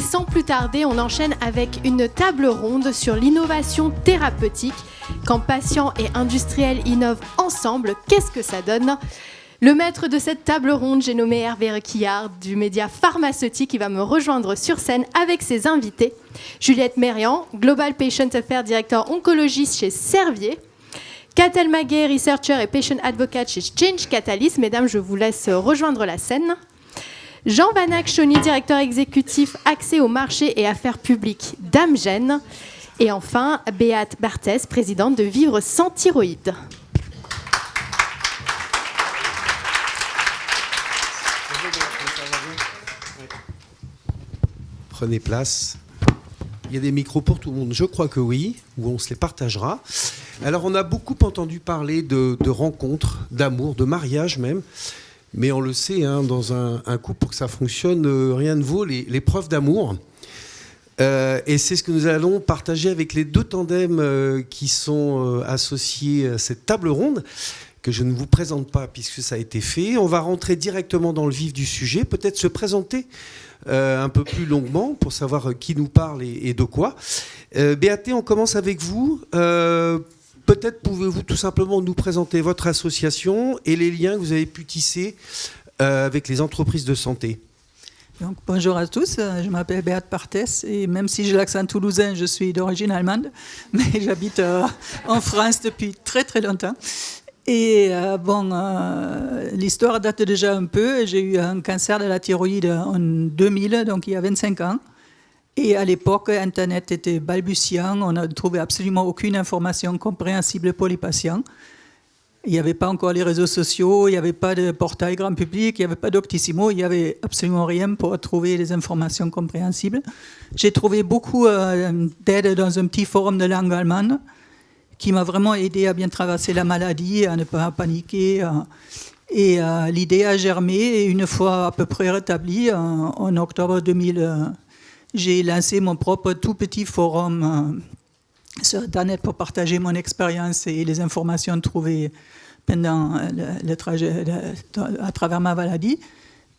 Et sans plus tarder, on enchaîne avec une table ronde sur l'innovation thérapeutique. Quand patients et industriels innovent ensemble, qu'est-ce que ça donne ? Le maître de cette table ronde, j'ai nommé Hervé Requillard du média pharmaceutique. Il va me rejoindre sur scène avec ses invités. Juliette Mérian, Global Patient Affairs Director oncologiste chez Servier. Catel Maguet, Researcher et Patient Advocate chez Change Catalyst. Mesdames, je vous laisse rejoindre la scène. Jean Vanac-Chauny, directeur exécutif accès au marché et affaires publiques d'Amgen. Et enfin, Béate Barthès, présidente de Vivre sans thyroïde. Prenez place. Il y a des micros pour tout le monde. Je crois que oui, ou on se les partagera. Alors, on a beaucoup entendu parler de rencontres, d'amour, de mariage même. Mais on le sait, hein, dans un couple, pour que ça fonctionne, rien ne vaut les preuves d'amour. Et c'est ce que nous allons partager avec les deux tandems qui sont associés à cette table ronde, que je ne vous présente pas puisque ça a été fait. On va rentrer directement dans le vif du sujet, peut-être se présenter un peu plus longuement pour savoir qui nous parle et de quoi. Béate, on commence avec vous. Peut-être pouvez-vous tout simplement nous présenter votre association et les liens que vous avez pu tisser avec les entreprises de santé. Donc, bonjour à tous, je m'appelle Béate Barthès et même si j'ai l'accent toulousain, je suis d'origine allemande, mais j'habite en France depuis très très longtemps. Et l'histoire date déjà un peu. J'ai eu un cancer de la thyroïde en 2000, donc il y a 25 ans. Et à l'époque, Internet était balbutiant, on ne trouvait absolument aucune information compréhensible pour les patients. Il n'y avait pas encore les réseaux sociaux, il n'y avait pas de portail grand public, il n'y avait pas d'Octissimo, il n'y avait absolument rien pour trouver les informations compréhensibles. J'ai trouvé beaucoup d'aide dans un petit forum de langue allemande qui m'a vraiment aidé à bien traverser la maladie, à ne pas paniquer. Et l'idée a germé et une fois à peu près rétablie, en octobre 2000, j'ai lancé mon propre tout petit forum sur Internet pour partager mon expérience et les informations trouvées pendant le trajet à travers ma maladie.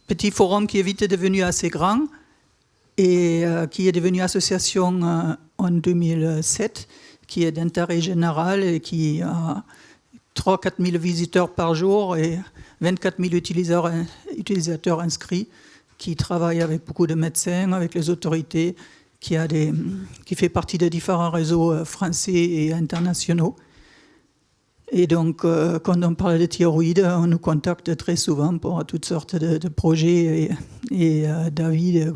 Petit forum qui est vite devenu assez grand et qui est devenu association en 2007, qui est d'intérêt général et qui a 3-4 000 visiteurs par jour et 24 000 utilisateurs inscrits, qui travaille avec beaucoup de médecins, avec les autorités, qui fait partie de différents réseaux français et internationaux. Et donc, quand on parle de thyroïde, on nous contacte très souvent pour toutes sortes de projets et d'avis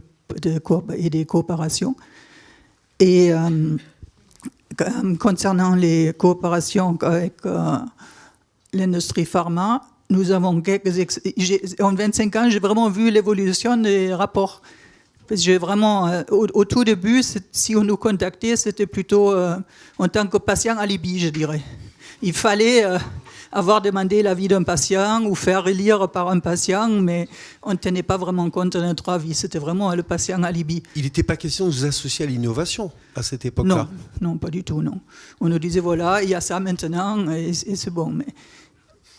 et des coopérations. Et concernant les coopérations avec l'industrie pharma, nous avons en 25 ans, j'ai vraiment vu l'évolution des rapports. Parce que j'ai vraiment, au tout début, si on nous contactait, c'était plutôt en tant que patient alibi, je dirais. Il fallait avoir demandé l'avis d'un patient ou faire relire par un patient, mais on ne tenait pas vraiment compte de notre avis. C'était vraiment le patient alibi. Il n'était pas question de vous associer à l'innovation à cette époque-là. Non, pas du tout, non. On nous disait, voilà, il y a ça maintenant, et c'est bon. Mais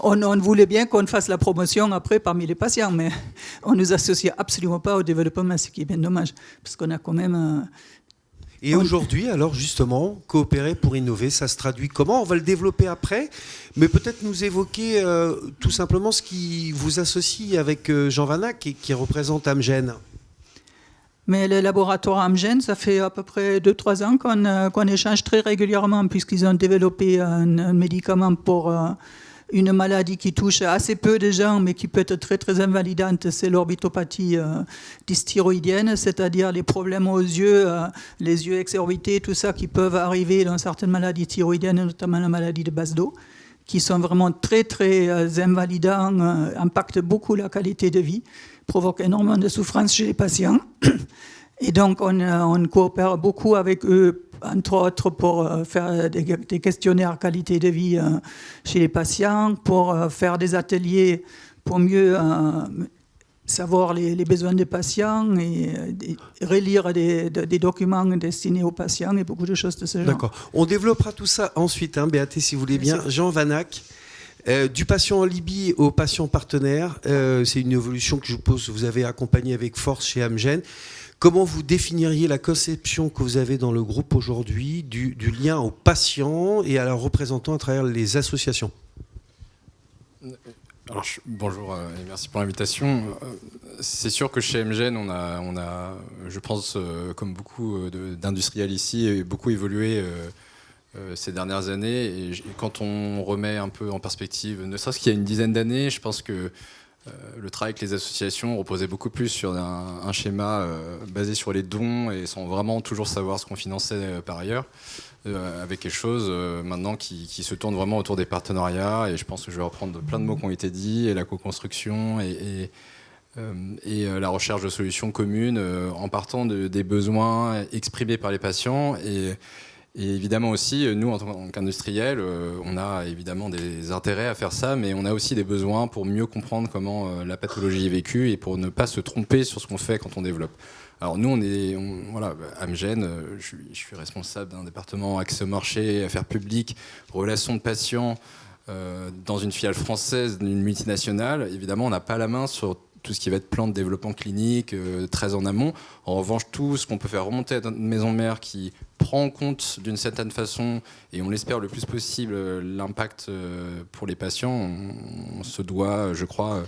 on voulait bien qu'on fasse la promotion après parmi les patients, mais on ne nous associait absolument pas au développement, ce qui est bien dommage, parce qu'on a quand même... Et aujourd'hui, alors justement, coopérer pour innover, ça se traduit comment ? On va le développer après, mais peut-être nous évoquer tout simplement ce qui vous associe avec Jean Vanac, qui représente Amgen. Mais le laboratoire Amgen, ça fait à peu près 2-3 ans qu'on échange très régulièrement, puisqu'ils ont développé un médicament pour une maladie qui touche assez peu de gens, mais qui peut être très, très invalidante, c'est l'orbitopathie dysthyroïdienne, c'est-à-dire les problèmes aux yeux, les yeux exorbités, tout ça qui peuvent arriver dans certaines maladies thyroïdiennes, notamment la maladie de Basedow, qui sont vraiment très, très invalidants, impactent beaucoup la qualité de vie, provoquent énormément de souffrance chez les patients. Et donc, on coopère beaucoup avec eux, entre autres pour faire des questionnaires qualité de vie chez les patients, pour faire des ateliers pour mieux savoir les besoins des patients et relire des documents destinés aux patients et beaucoup de choses de ce genre. D'accord. On développera tout ça ensuite, hein, Béatrice, si vous voulez bien. Jean Vanac. Du patient en Libye au patient partenaire, c'est une évolution que je suppose vous avez accompagnée avec force chez Amgen. Comment vous définiriez la conception que vous avez dans le groupe aujourd'hui du lien aux patients et à leurs représentants à travers les associations ? Alors, bonjour et merci pour l'invitation. C'est sûr que chez MGN, on a, je pense, comme beaucoup d'industriels ici, beaucoup évolué ces dernières années. Et quand on remet un peu en perspective, ne serait-ce qu'il y a une dizaine d'années, je pense que le travail avec les associations reposait beaucoup plus sur un schéma basé sur les dons et sans vraiment toujours savoir ce qu'on finançait par ailleurs, avec quelque chose maintenant qui se tourne vraiment autour des partenariats. Et je pense que je vais reprendre plein de mots qui ont été dits, et la co-construction et la recherche de solutions communes en partant des besoins exprimés par les patients. Et évidemment aussi, nous, en tant qu'industriels, on a évidemment des intérêts à faire ça, mais on a aussi des besoins pour mieux comprendre comment la pathologie est vécue et pour ne pas se tromper sur ce qu'on fait quand on développe. Alors nous, voilà, Amgen, je suis responsable d'un département accès au marché, affaires publiques, relations de patients, dans une filiale française d'une multinationale. Évidemment, on n'a pas la main sur tout ce qui va être plan de développement clinique, très en amont. En revanche, tout ce qu'on peut faire remonter à notre maison mère qui prend en compte d'une certaine façon, et on l'espère le plus possible, l'impact pour les patients, on se doit, je crois,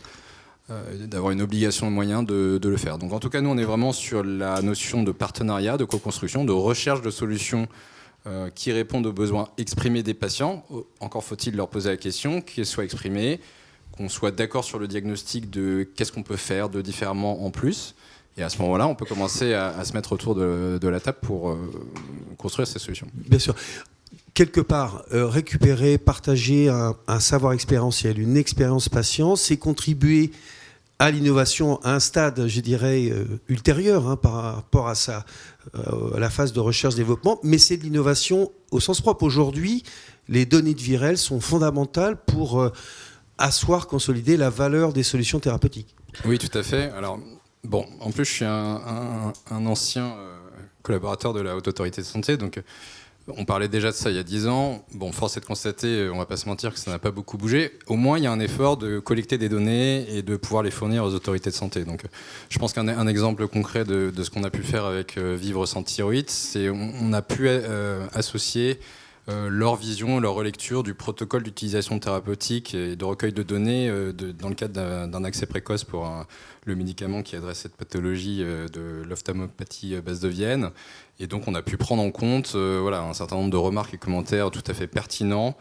d'avoir une obligation de moyens de le faire. Donc en tout cas, nous, on est vraiment sur la notion de partenariat, de co-construction, de recherche de solutions qui répondent aux besoins exprimés des patients. Encore faut-il leur poser la question, qu'elles soient exprimées, qu'on soit d'accord sur le diagnostic de qu'est-ce qu'on peut faire de différemment en plus. Et à ce moment-là, on peut commencer à se mettre autour de la table pour construire ces solutions. Bien sûr. Quelque part, récupérer, partager un savoir expérientiel, une expérience patient, c'est contribuer à l'innovation à un stade, je dirais, ultérieur par rapport à la phase de recherche-développement, mais c'est de l'innovation au sens propre. Aujourd'hui, les données de Virel sont fondamentales pour asseoir, consolider la valeur des solutions thérapeutiques. Oui, tout à fait. Alors, bon, en plus, je suis un ancien collaborateur de la Haute Autorité de Santé, donc on parlait déjà de ça il y a 10 ans. Bon, force est de constater, on ne va pas se mentir, que ça n'a pas beaucoup bougé. Au moins, il y a un effort de collecter des données et de pouvoir les fournir aux autorités de santé. Donc, je pense qu'un exemple concret de ce qu'on a pu faire avec Vivre sans thyroïde, c'est on a pu associer leur vision, leur relecture du protocole d'utilisation thérapeutique et de recueil de données dans le cadre d'un accès précoce pour le médicament qui adresse cette pathologie de l'ophtalmopathie basse-devienne. Et donc on a pu prendre en compte un certain nombre de remarques et commentaires tout à fait pertinents,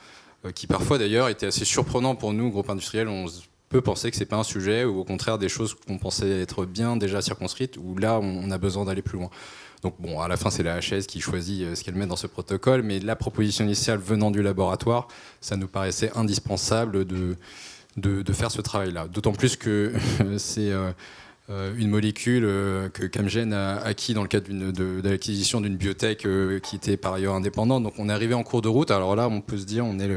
qui parfois d'ailleurs étaient assez surprenants pour nous, groupe industriel. On peut penser que c'est pas un sujet, ou au contraire des choses qu'on pensait être bien déjà circonscrites, où là on a besoin d'aller plus loin. Donc bon, à la fin, c'est la HS qui choisit ce qu'elle met dans ce protocole, mais la proposition initiale venant du laboratoire, ça nous paraissait indispensable de faire ce travail-là. D'autant plus que c'est une molécule que Camgen a acquis dans le cadre de l'acquisition d'une biotech qui était par ailleurs indépendante. Donc on est arrivé en cours de route. Alors là, on peut se dire, on est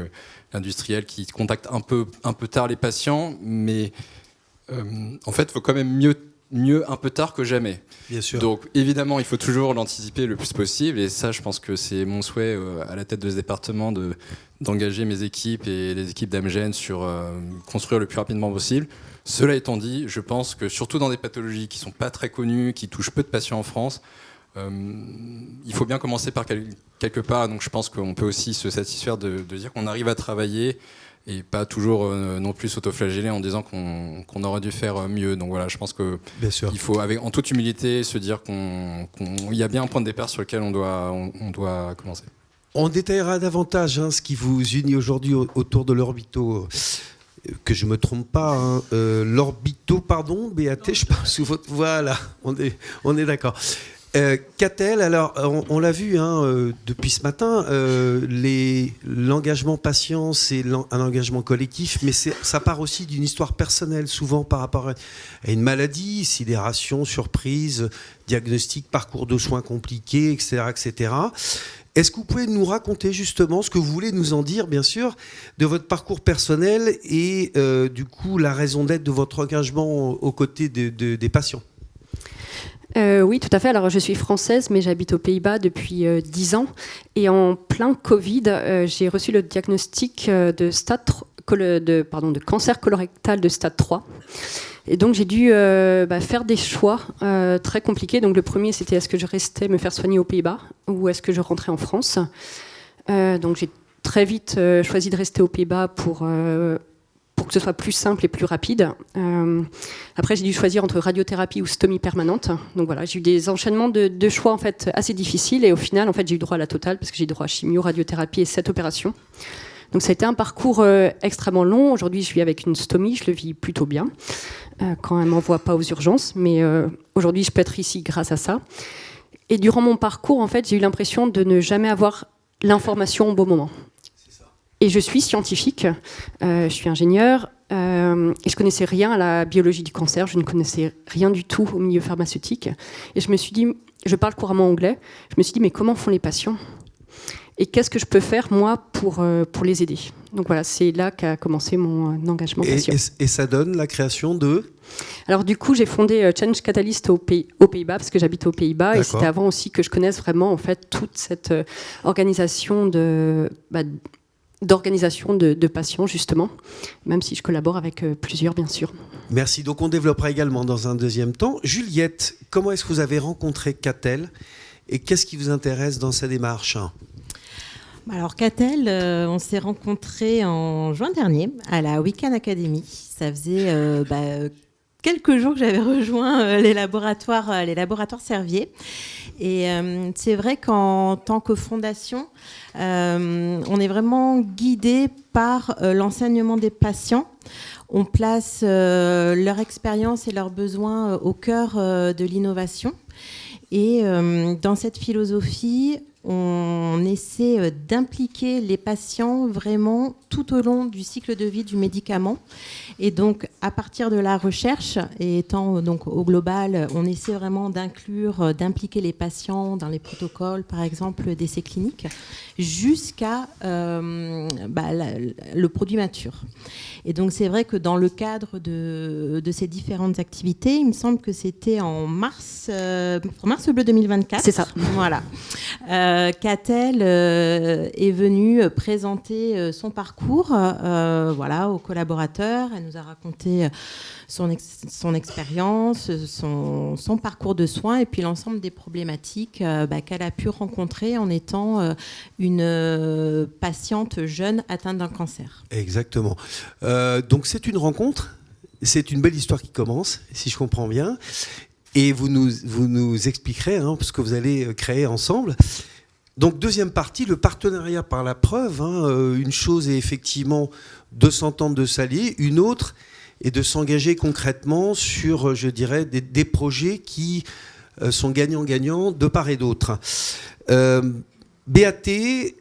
l'industriel qui contacte un peu tard les patients, mais en fait, il faut quand même mieux un peu tard que jamais. Bien sûr. Donc évidemment, il faut toujours l'anticiper le plus possible, et ça, je pense que c'est mon souhait à la tête de ce département d'engager mes équipes et les équipes d'Amgen sur construire le plus rapidement possible. Cela étant dit, je pense que surtout dans des pathologies qui ne sont pas très connues, qui touchent peu de patients en France, il faut bien commencer par quelque part. Donc je pense qu'on peut aussi se satisfaire de dire qu'on arrive à travailler et pas toujours non plus s'autoflageller en disant qu'on aurait dû faire mieux. Donc voilà, je pense qu'il faut, en toute humilité, se dire qu'il y a bien un point de départ sur lequel on doit commencer. On détaillera davantage ce qui vous unit aujourd'hui autour de l'orbito, que je ne me trompe pas, l'orbito, pardon, BAT, je parle sous votre... Voilà, on est d'accord. Catel, alors on l'a vu depuis ce matin, l'engagement patient, c'est un engagement collectif, mais ça part aussi d'une histoire personnelle, souvent par rapport à une maladie, sidération, surprise, diagnostic, parcours de soins compliqués, etc., etc. Est-ce que vous pouvez nous raconter justement ce que vous voulez nous en dire, bien sûr, de votre parcours personnel et du coup la raison d'être de votre engagement aux côtés des patients ? Oui, tout à fait. Alors, je suis française, mais j'habite aux Pays-Bas depuis 10 ans. Et en plein Covid, j'ai reçu le diagnostic de stade de cancer colorectal de stade 3. Et donc j'ai dû faire des choix très compliqués. Donc le premier, c'était est-ce que je restais me faire soigner aux Pays-Bas ou est-ce que je rentrais en France. Donc j'ai très vite choisi de rester aux Pays-Bas pour que ce soit plus simple et plus rapide. Après, j'ai dû choisir entre radiothérapie ou stomie permanente. Donc voilà, j'ai eu des enchaînements de choix en fait assez difficiles et au final, en fait, j'ai eu droit à la totale parce que j'ai eu droit à chimio, radiothérapie et 7 opérations. Donc ça a été un parcours extrêmement long. Aujourd'hui, je vis avec une stomie, je le vis plutôt bien quand elle m'envoie pas aux urgences. Mais aujourd'hui, je peux être ici grâce à ça. Et durant mon parcours, en fait, j'ai eu l'impression de ne jamais avoir l'information au bon moment. Et je suis scientifique, je suis ingénieure, et je connaissais rien à la biologie du cancer, je ne connaissais rien du tout au milieu pharmaceutique. Et je me suis dit, je parle couramment anglais, je me suis dit, mais comment font les patients ? Et qu'est-ce que je peux faire, moi, pour les aider ? Donc voilà, c'est là qu'a commencé mon engagement patient. Et ça donne la création de... Alors du coup, j'ai fondé Change Catalyst aux Pays-Bas, parce que j'habite aux Pays-Bas, et c'était avant aussi que je connaisse vraiment en fait, toute cette organisation d'organisation de patients, justement, même si je collabore avec plusieurs, bien sûr. Merci. Donc, on développera également dans un deuxième temps. Juliette, comment est-ce que vous avez rencontré Catel et qu'est-ce qui vous intéresse dans sa démarche ? Alors, Catel, on s'est rencontrés en juin dernier à la Weekend Academy. Ça faisait quelques jours que j'avais rejoint les laboratoires Servier. Et c'est vrai qu'en tant que fondation, on est vraiment guidé par l'enseignement des patients. On place leur expérience et leurs besoins au cœur de l'innovation. Et dans cette philosophie, on essaie d'impliquer les patients vraiment tout au long du cycle de vie du médicament. Et donc, à partir de la recherche, et étant donc au global, on essaie vraiment d'impliquer les patients dans les protocoles, par exemple, d'essais cliniques, jusqu'à le produit mature. Et donc, c'est vrai que dans le cadre de ces différentes activités, il me semble que c'était en mars bleu 2024. C'est ça. Voilà. Catel est venue présenter son parcours aux collaborateurs. Elle nous a raconté son expérience, son parcours de soins et puis l'ensemble des problématiques qu'elle a pu rencontrer en étant une patiente jeune atteinte d'un cancer. Exactement. Donc c'est une rencontre, c'est une belle histoire qui commence, si je comprends bien. Et vous nous expliquerez ce que vous allez créer ensemble. Donc deuxième partie, le partenariat par la preuve. Une chose est effectivement de s'entendre, de s'allier. Une autre est de s'engager concrètement sur, je dirais, des projets qui sont gagnants-gagnants de part et d'autre. Béaté,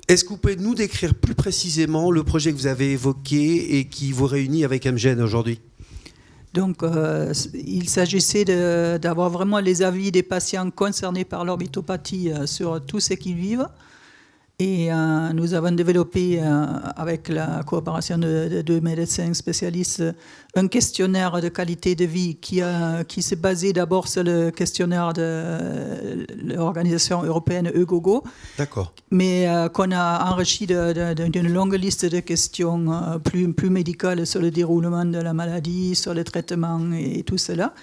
est-ce que vous pouvez nous décrire plus précisément le projet que vous avez évoqué et qui vous réunit avec Amgen aujourd'hui ? Donc, il s'agissait d'avoir vraiment les avis des patients concernés par l'orbitopathie sur tout ce qu'ils vivent. Et nous avons développé, avec la coopération de deux médecins spécialistes, un questionnaire de qualité de vie qui s'est basé d'abord sur le questionnaire de l'organisation européenne EGOGO. D'accord. Mais qu'on a enrichi d'une longue liste de questions plus médicales sur le déroulement de la maladie, sur le traitement et tout cela.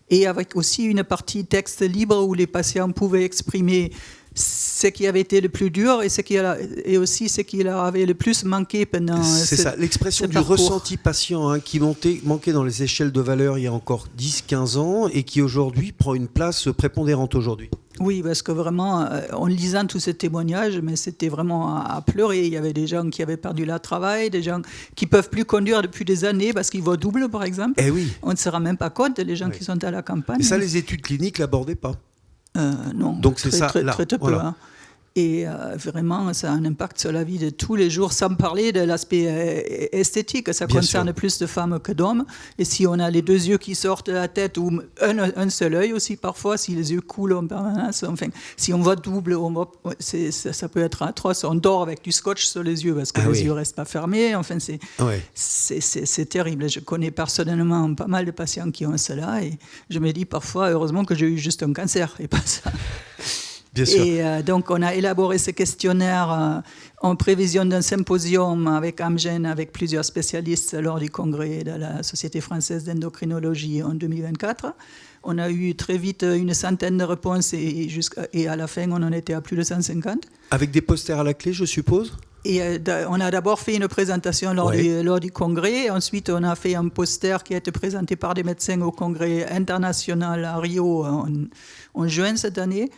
Et avec aussi une partie texte libre où les patients pouvaient exprimer ce qui avait été le plus dur et aussi ce qui leur avait le plus manqué pendant l'expression du parcours. Ressenti patient qui manquait dans les échelles de valeur il y a encore 10-15 ans et qui aujourd'hui prend une place prépondérante aujourd'hui. Oui, parce que vraiment, en lisant tous ces témoignages, mais c'était vraiment à pleurer. Il y avait des gens qui avaient perdu leur travail, des gens qui ne peuvent plus conduire depuis des années parce qu'ils voient double, par exemple. Eh oui. On ne se rend même pas compte, les gens qui sont à la campagne. Et ça, les études cliniques ne l'abordaient pas. Non, donc c'est très peu. Voilà. Et vraiment, ça a un impact sur la vie de tous les jours, sans parler de l'aspect esthétique. Ça concerne plus de femmes que d'hommes. Et si on a les deux yeux qui sortent de la tête, ou un seul œil aussi parfois, si les yeux coulent en permanence, enfin, si on voit double, ça peut être atroce. On dort avec du scotch sur les yeux parce que les yeux ne restent pas fermés. Enfin, c'est terrible. Je connais personnellement pas mal de patients qui ont cela. Et je me dis parfois, heureusement que j'ai eu juste un cancer et pas ça. Bien sûr. Et donc, on a élaboré ce questionnaire en prévision d'un symposium avec Amgen, avec plusieurs spécialistes lors du congrès de la Société française d'endocrinologie en 2024. On a eu très vite une centaine de réponses et à la fin, on en était à plus de 150. Avec des posters à la clé, je suppose ? Et on a d'abord fait une présentation lors du congrès. Ensuite, on a fait un poster qui a été présenté par des médecins au congrès international à Rio en juin cette année.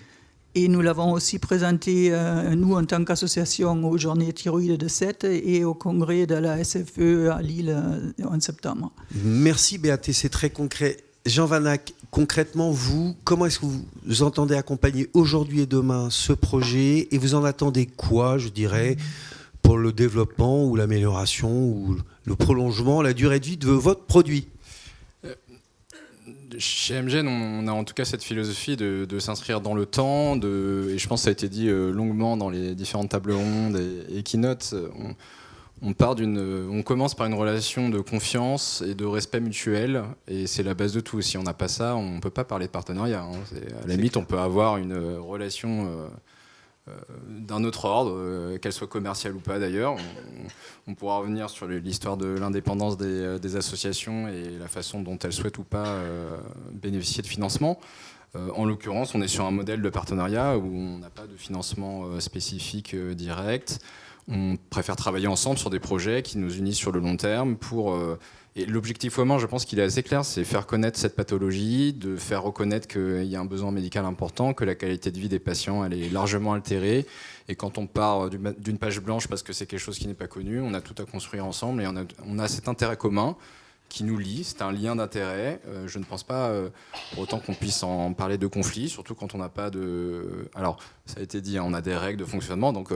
Et nous l'avons aussi présenté, nous, en tant qu'association, aux Journées thyroïdes de Sète et au congrès de la SFE à Lille en septembre. Merci Béaté, c'est très concret. Jean Van Ack, concrètement, vous, comment est-ce que vous entendez accompagner aujourd'hui et demain ce projet et vous en attendez quoi, je dirais, pour le développement ou l'amélioration ou le prolongement, la durée de vie de votre produit ? Chez Amgen, on a en tout cas cette philosophie de s'inscrire dans le temps, et je pense que ça a été dit longuement dans les différentes tables rondes et keynotes. On commence par une relation de confiance et de respect mutuel, et c'est la base de tout. Si on n'a pas ça, on ne peut pas parler de partenariat. À la limite, on peut avoir une relation d'un autre ordre, qu'elle soit commerciale ou pas d'ailleurs. On pourra revenir sur l'histoire de l'indépendance des associations et la façon dont elles souhaitent ou pas bénéficier de financement. En l'occurrence, on est sur un modèle de partenariat où on n'a pas de financement spécifique direct. On préfère travailler ensemble sur des projets qui nous unissent sur le long terme et l'objectif commun, je pense qu'il est assez clair, c'est faire connaître cette pathologie, de faire reconnaître qu'il y a un besoin médical important, que la qualité de vie des patients elle est largement altérée. Et quand on part d'une page blanche parce que c'est quelque chose qui n'est pas connu, on a tout à construire ensemble et on a cet intérêt commun qui nous lie, c'est un lien d'intérêt. Je ne pense pas pour autant qu'on puisse en parler de conflit, surtout quand on n'a pas de... Alors, ça a été dit, on a des règles de fonctionnement, donc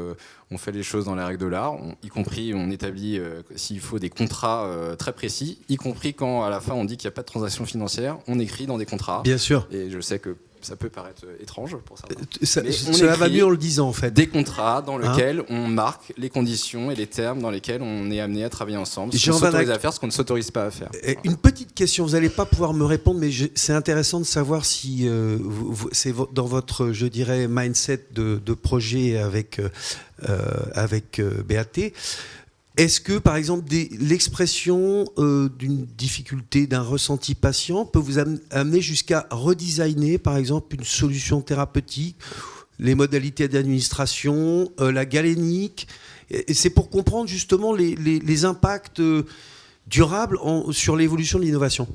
on fait les choses dans les règles de l'art, y compris on établit, s'il faut, des contrats très précis, y compris quand à la fin on dit qu'il n'y a pas de transaction financière, on écrit dans des contrats. Bien sûr. Et je sais que ça peut paraître étrange pour certains. Cela va mieux en le disant en fait. Des contrats dans lesquels on marque les conditions et les termes dans lesquels on est amené à travailler ensemble. Ce qu'on s'autorise à faire, ce qu'on ne s'autorise pas à faire. Une petite question, vous n'allez pas pouvoir me répondre, mais c'est intéressant de savoir si c'est dans votre, je dirais, mindset de projet avec BAT. Est-ce que, par exemple, l'expression d'une difficulté, d'un ressenti patient peut vous amener jusqu'à redesigner, par exemple, une solution thérapeutique, les modalités d'administration, la galénique ? Et c'est pour comprendre justement les impacts durables sur l'évolution de l'innovation.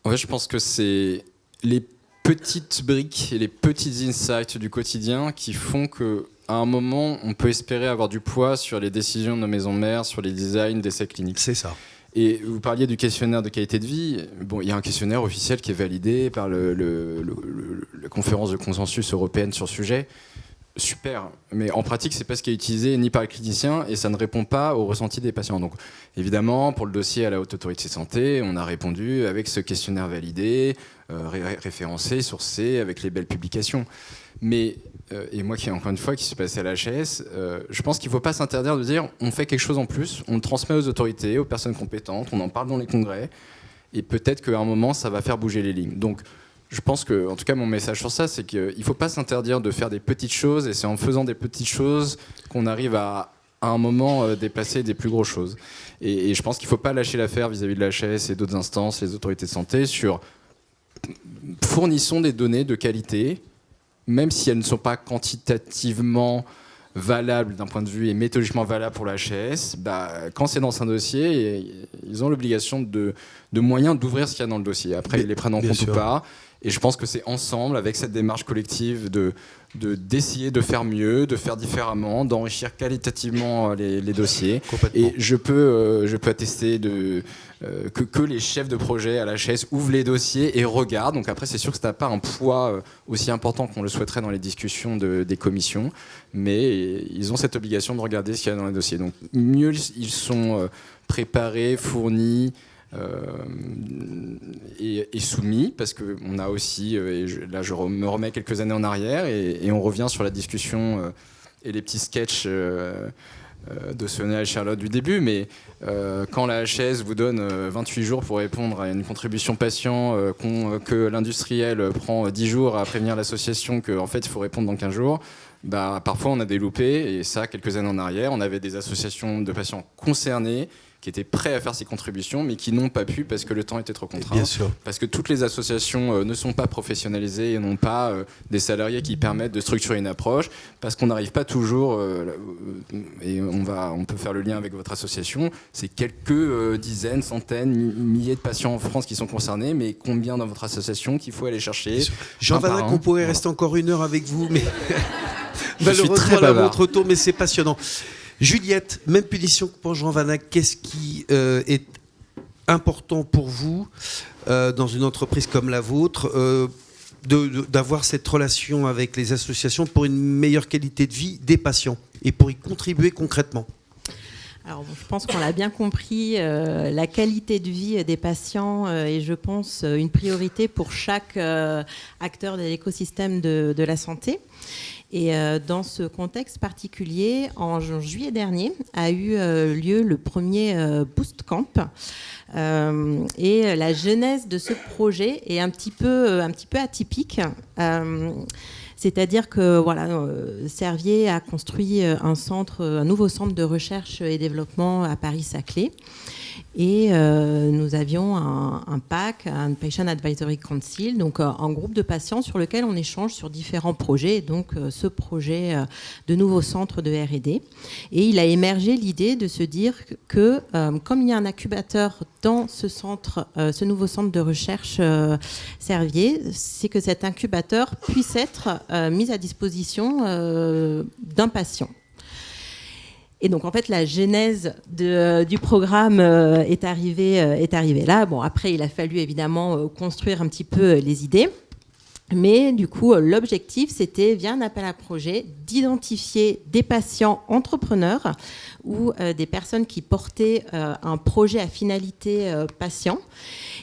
En fait, je pense que c'est les petites briques et les petits insights du quotidien qui font que à un moment, on peut espérer avoir du poids sur les décisions de nos maisons mères, sur les designs d'essais cliniques. C'est ça. Et vous parliez du questionnaire de qualité de vie. Bon, il y a un questionnaire officiel qui est validé par la conférence de consensus européenne sur le sujet. Super. Mais en pratique, c'est pas ce qui est utilisé ni par les cliniciens et ça ne répond pas aux ressentis des patients. Donc, évidemment, pour le dossier à la Haute Autorité de Santé, on a répondu avec ce questionnaire validé, référencé, sourcé, avec les belles publications. Mais et moi qui encore une fois qui suis passé à l'HAS, je pense qu'il ne faut pas s'interdire de dire on fait quelque chose en plus, on le transmet aux autorités, aux personnes compétentes, on en parle dans les congrès et peut-être qu'à un moment ça va faire bouger les lignes. Donc je pense que, en tout cas mon message sur ça, c'est qu'il ne faut pas s'interdire de faire des petites choses et c'est en faisant des petites choses qu'on arrive à un moment déplacer des plus grosses choses. Et je pense qu'il ne faut pas lâcher l'affaire vis-à-vis de l'HAS et d'autres instances, les autorités de santé, sur fournissons des données de qualité, même si elles ne sont pas quantitativement valables d'un point de vue et méthodologiquement valables pour la HAS, quand c'est dans un dossier, ils ont l'obligation de moyens d'ouvrir ce qu'il y a dans le dossier. Après, ils les prennent en compte ou pas. Et je pense que c'est ensemble, avec cette démarche collective, d'essayer de faire mieux, de faire différemment, d'enrichir qualitativement les dossiers. Et je peux attester que les chefs de projet à la HAS ouvrent les dossiers et regardent. Donc après, c'est sûr que ça n'a pas un poids aussi important qu'on le souhaiterait dans les discussions des commissions, mais ils ont cette obligation de regarder ce qu'il y a dans les dossiers. Donc mieux ils sont préparés, fournis, et soumis, parce qu'on a aussi, là je me remets quelques années en arrière et on revient sur la discussion et les petits sketchs Sonia et Charlotte du début, mais quand la HAS vous donne 28 jours pour répondre à une contribution patient, que l'industriel prend 10 jours à prévenir l'association qu'en fait il faut répondre dans 15 jours, parfois on a des loupés, et ça, quelques années en arrière, on avait des associations de patients concernés qui étaient prêts à faire ces contributions, mais qui n'ont pas pu parce que le temps était trop contraint. Bien sûr. Parce que toutes les associations ne sont pas professionnalisées et n'ont pas des salariés qui permettent de structurer une approche, parce qu'on n'arrive pas toujours, et on peut faire le lien avec votre association, c'est quelques dizaines, centaines, milliers de patients en France qui sont concernés, mais combien dans votre association qu'il faut aller chercher? Jean Vanac, on pourrait rester encore 1 heure avec vous, mais suis très malheureusement la bavard. montre tourne, mais c'est passionnant. Juliette, même punition que pour Jean Vanac, qu'est-ce qui est important pour vous dans une entreprise comme la vôtre d'avoir cette relation avec les associations pour une meilleure qualité de vie des patients et pour y contribuer concrètement? Alors, je pense qu'on l'a bien compris, la qualité de vie des patients est, je pense, une priorité pour chaque acteur de l'écosystème de la santé. Et dans ce contexte particulier, en juillet dernier, a eu lieu le premier Boost Camp. Et la genèse de ce projet est un petit peu atypique. C'est-à-dire que Servier a construit un nouveau centre de recherche et développement à Paris-Saclay. Et nous avions un PAC, un Patient Advisory Council, donc un groupe de patients sur lequel on échange sur différents projets, donc ce projet de nouveau centre de R&D. Et il a émergé l'idée de se dire que, comme il y a un incubateur dans ce centre, ce nouveau centre de recherche Servier, c'est que cet incubateur puisse être mis à disposition d'un patient. Et donc, en fait, la genèse du programme est arrivée là. Bon, après, il a fallu évidemment construire un petit peu les idées. Mais du coup, l'objectif, c'était, via un appel à projet, d'identifier des patients entrepreneurs ou des personnes qui portaient un projet à finalité patient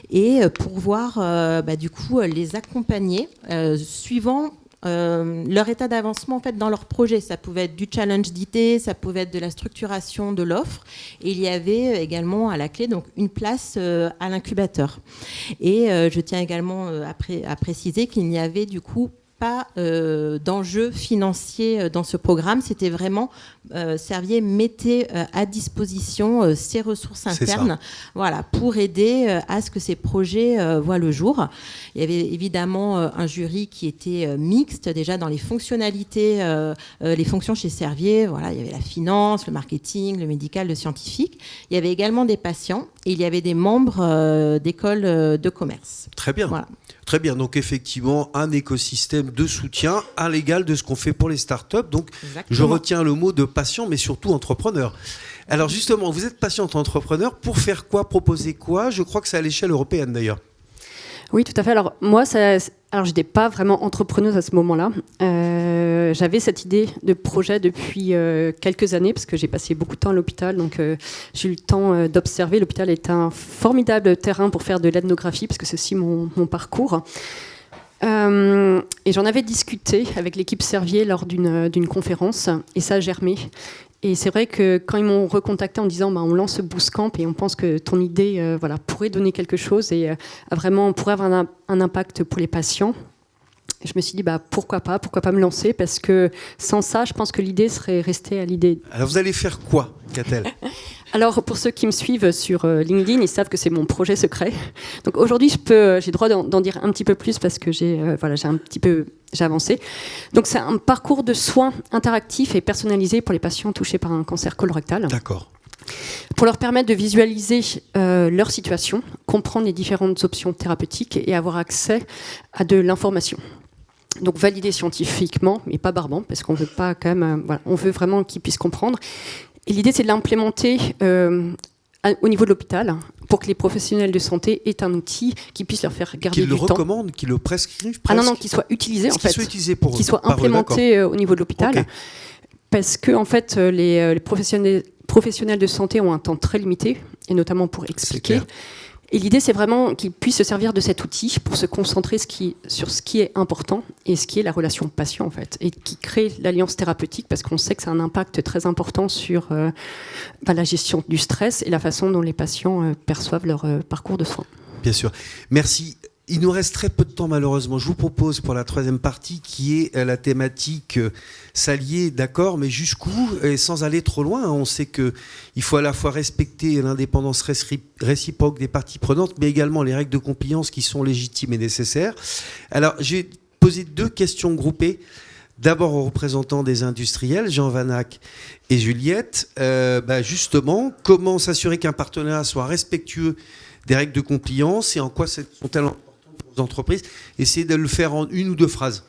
et pouvoir, du coup, les accompagner suivant leur état d'avancement en fait, dans leur projet. Ça pouvait être du challenge d'idées, ça pouvait être de la structuration de l'offre. Et il y avait également à la clé donc, une place à l'incubateur. Et je tiens également à préciser qu'il n'y avait du coup pas d'enjeu financier dans ce programme. C'était vraiment Servier mettait à disposition ses ressources internes pour aider à ce que ces projets voient le jour. Il y avait évidemment un jury qui était mixte déjà dans les fonctionnalités, les fonctions chez Servier. Il y avait la finance, le marketing, le médical, le scientifique. Il y avait également des patients et il y avait des membres d'écoles de commerce. Très bien. Voilà. Très bien, donc effectivement, un écosystème de soutien à l'égal de ce qu'on fait pour les startups. Donc, Exactement. Je retiens le mot de patient, mais surtout entrepreneur. Alors justement, vous êtes patiente entrepreneur pour faire quoi, proposer quoi? Je crois que c'est à l'échelle européenne d'ailleurs. Oui, tout à fait. Alors moi, je n'étais pas vraiment entrepreneuse à ce moment-là. J'avais cette idée de projet depuis quelques années parce que j'ai passé beaucoup de temps à l'hôpital, donc j'ai eu le temps d'observer. L'hôpital est un formidable terrain pour faire de l'ethnographie parce que c'est aussi mon parcours. Et j'en avais discuté avec l'équipe Servier lors d'une conférence et ça a germé. Et c'est vrai que quand ils m'ont recontacté en disant on lance ce Boost Camp et on pense que ton idée pourrait donner quelque chose et pourrait avoir un impact pour les patients, je me suis dit pourquoi pas me lancer, parce que sans ça, je pense que l'idée serait restée à l'idée. Alors vous allez faire quoi, Catel? Alors pour ceux qui me suivent sur LinkedIn, ils savent que c'est mon projet secret. Donc aujourd'hui, j'ai le droit d'en dire un petit peu plus parce que j'ai avancé. Donc c'est un parcours de soins interactifs et personnalisés pour les patients touchés par un cancer colorectal. D'accord. Pour leur permettre de visualiser leur situation, comprendre les différentes options thérapeutiques et avoir accès à de l'information. Donc validé scientifiquement, mais pas barbant, parce qu'on veut pas quand même, on veut vraiment qu'ils puissent comprendre. Et l'idée, c'est de l'implémenter au niveau de l'hôpital pour que les professionnels de santé aient un outil qui puisse leur faire garder du temps. Qu'ils le recommandent, qu'ils le prescrivent presque. Ah non, qu'il soit utilisé en fait. Qu'il soit utilisé pour eux. Qu'il soit implémenté au niveau de l'hôpital. Okay. Parce que en fait, les professionnels de santé ont un temps très limité, et notamment pour expliquer. Et l'idée, c'est vraiment qu'ils puissent se servir de cet outil pour se concentrer sur ce qui est important et ce qui est la relation patient, en fait, et qui crée l'alliance thérapeutique, parce qu'on sait que ça a un impact très important sur la gestion du stress et la façon dont les patients perçoivent leur parcours de soins. Bien sûr. Merci. Il nous reste très peu de temps, malheureusement. Je vous propose pour la troisième partie, qui est la thématique s'allier, d'accord, mais jusqu'où, et sans aller trop loin. On sait qu'il faut à la fois respecter l'indépendance réciproque des parties prenantes, mais également les règles de compliance qui sont légitimes et nécessaires. Alors, j'ai posé 2 questions groupées. D'abord aux représentants des industriels, Jean Vanac et Juliette. Justement, comment s'assurer qu'un partenariat soit respectueux des règles de compliance et en quoi sont-elles importantes pour les entreprises? Essayez de le faire en 1 ou 2 phrases.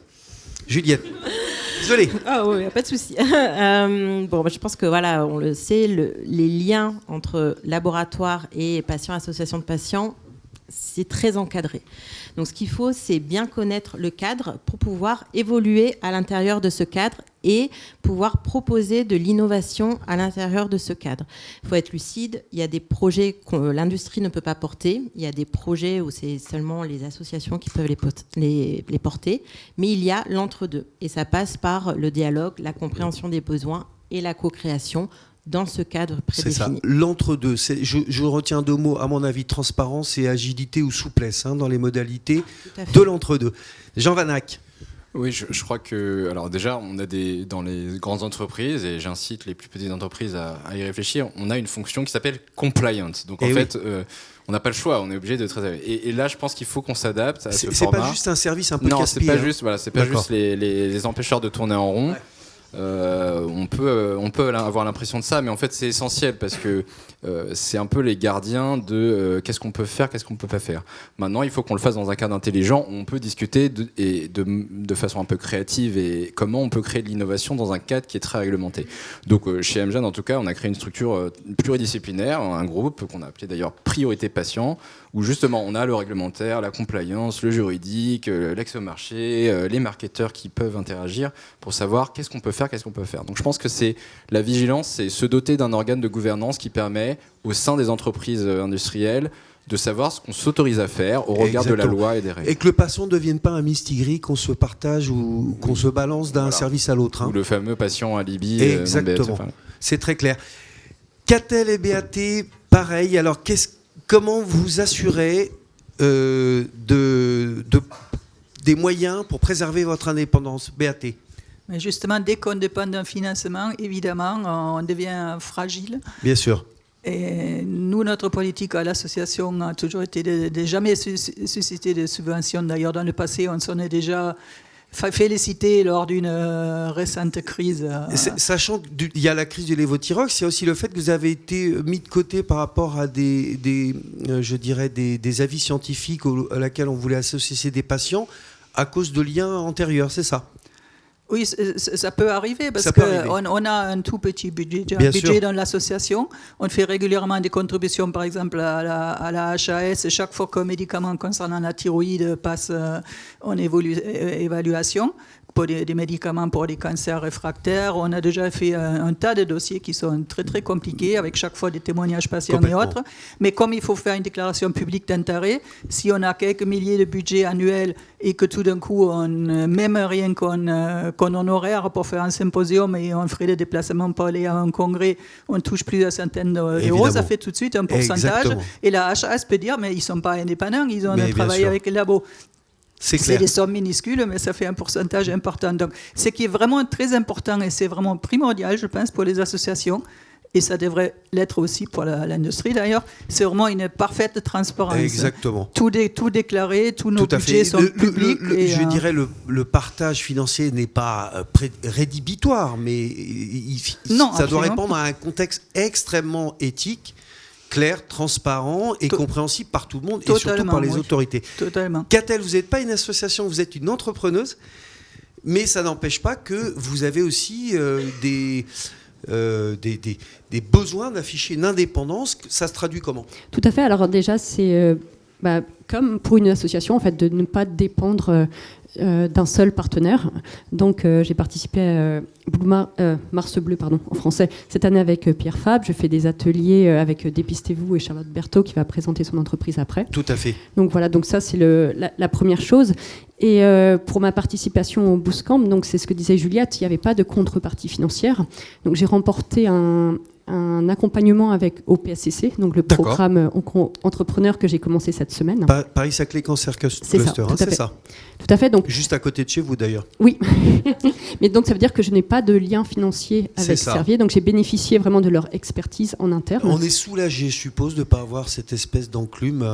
Juliette. Désolée. Ah oui, pas de souci. Je pense que voilà, on le sait, les liens entre laboratoire et patients, association de patients, c'est très encadré. Donc ce qu'il faut, c'est bien connaître le cadre pour pouvoir évoluer à l'intérieur de ce cadre et pouvoir proposer de l'innovation à l'intérieur de ce cadre. Il faut être lucide, il y a des projets que l'industrie ne peut pas porter, il y a des projets où c'est seulement les associations qui peuvent les porter, mais il y a l'entre-deux. Et ça passe par le dialogue, la compréhension des besoins et la co-création dans ce cadre prédéfini. C'est ça, l'entre-deux. Je retiens 2 mots, à mon avis, transparence et agilité ou souplesse dans les modalités de l'entre-deux. Jean Vanac. Oui, je crois que, alors déjà, on a dans les grandes entreprises, et j'incite les plus petites entreprises à y réfléchir, on a une fonction qui s'appelle compliant. Donc en fait, on n'a pas le choix, on est obligé de traiter. Et là, je pense qu'il faut qu'on s'adapte à ce format. C'est pas juste un service un peu non, casse-pied. Non, c'est pas juste les empêcheurs de tourner en rond. Ouais. On peut avoir l'impression de ça, mais en fait c'est essentiel parce que c'est un peu les gardiens de qu'est-ce qu'on peut faire, qu'est-ce qu'on peut pas faire. Maintenant, il faut qu'on le fasse dans un cadre intelligent où on peut discuter de façon un peu créative et comment on peut créer de l'innovation dans un cadre qui est très réglementé. Donc chez Amgen, en tout cas, on a créé une structure pluridisciplinaire, un groupe qu'on a appelé d'ailleurs Priorité Patient, où justement on a le réglementaire, la compliance, le juridique, l'accès au marché, les marketeurs qui peuvent interagir pour savoir qu'est-ce qu'on peut faire, qu'est-ce qu'on peut faire. Donc je pense que c'est la vigilance, c'est se doter d'un organe de gouvernance qui permet au sein des entreprises industrielles de savoir ce qu'on s'autorise à faire au regard de la loi et des règles. Et que le patient ne devienne pas un mistigris qu'on se partage ou qu'on se balance d'un service à l'autre. Ou le fameux patient alibi. Exactement, c'est très clair. Catel et BAT, pareil. Alors comment vous assurez des moyens pour préserver votre indépendance, BAT? Mais justement, dès qu'on dépend d'un financement, évidemment, on devient fragile. Bien sûr. Et nous, notre politique à l'association a toujours été de jamais susciter de subventions. D'ailleurs, dans le passé, on s'en est déjà félicité lors d'une récente crise. Sachant qu'il y a la crise du lévothyrox, il y a aussi le fait que vous avez été mis de côté par rapport à des avis scientifiques à laquelle on voulait associer des patients à cause de liens antérieurs, c'est ça? Oui, ça peut arriver parce qu'on a un tout petit budget dans l'association. On fait régulièrement des contributions, par exemple, à la HAS. Chaque fois qu'un médicament concernant la thyroïde passe en évaluation, pour des médicaments pour les cancers réfractaires. On a déjà fait un tas de dossiers qui sont très très compliqués, avec chaque fois des témoignages patients et autres. Mais comme il faut faire une déclaration publique d'intérêt, si on a quelques milliers de budget annuel et que tout d'un coup, même rien qu'en honoraire pour faire un symposium et on ferait des déplacements pour aller à un congrès, on touche plus de centaines d'euros, ça fait tout de suite un pourcentage. Exactement. Et la HAS peut dire, mais ils ne sont pas indépendants, ils ont travaillé avec les labos. C'est des sommes minuscules, mais ça fait un pourcentage important. Donc, ce qui est vraiment très important et c'est vraiment primordial, je pense, pour les associations, et ça devrait l'être aussi pour l'industrie d'ailleurs, c'est vraiment une parfaite transparence. Exactement. Tout déclaré, tous nos budgets sont publics. Je dirais le partage financier n'est pas rédhibitoire, mais ça doit répondre à un contexte extrêmement éthique, clair, transparent et compréhensible par tout le monde et surtout par les autorités. Totalement. Catel, vous n'êtes pas une association, vous êtes une entrepreneuse, mais ça n'empêche pas que vous avez aussi des besoins d'afficher une indépendance. Ça se traduit comment ? Tout à fait. Alors déjà, c'est comme pour une association, en fait, de ne pas dépendre d'un seul partenaire. Donc, j'ai participé à Mars Bleu, en français, cette année avec Pierre Fabre. Je fais des ateliers avec Dépistez-vous et Charlotte Berthaud qui va présenter son entreprise après. Tout à fait. Donc voilà, donc ça c'est la première chose. Et pour ma participation au Bootcamp, donc c'est ce que disait Juliette, il n'y avait pas de contrepartie financière. Donc j'ai remporté un accompagnement au PSCC, donc le programme entrepreneur que j'ai commencé cette semaine. Paris-Saclay Cancer Cluster, c'est ça. Tout à fait. Donc, juste à côté de chez vous d'ailleurs. Oui. Mais donc ça veut dire que je n'ai pas de lien financier avec Servier, donc j'ai bénéficié vraiment de leur expertise en interne. On est soulagé, je suppose, de ne pas avoir cette espèce d'enclume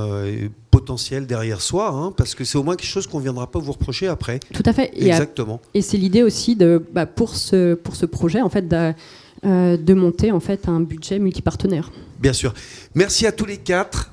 potentielle derrière soi, parce que c'est au moins quelque chose qu'on ne viendra pas vous reprocher après. Tout à fait. Exactement. Et c'est l'idée aussi pour ce projet, en fait, de monter en fait un budget multipartenaire. Bien sûr. Merci à tous les quatre.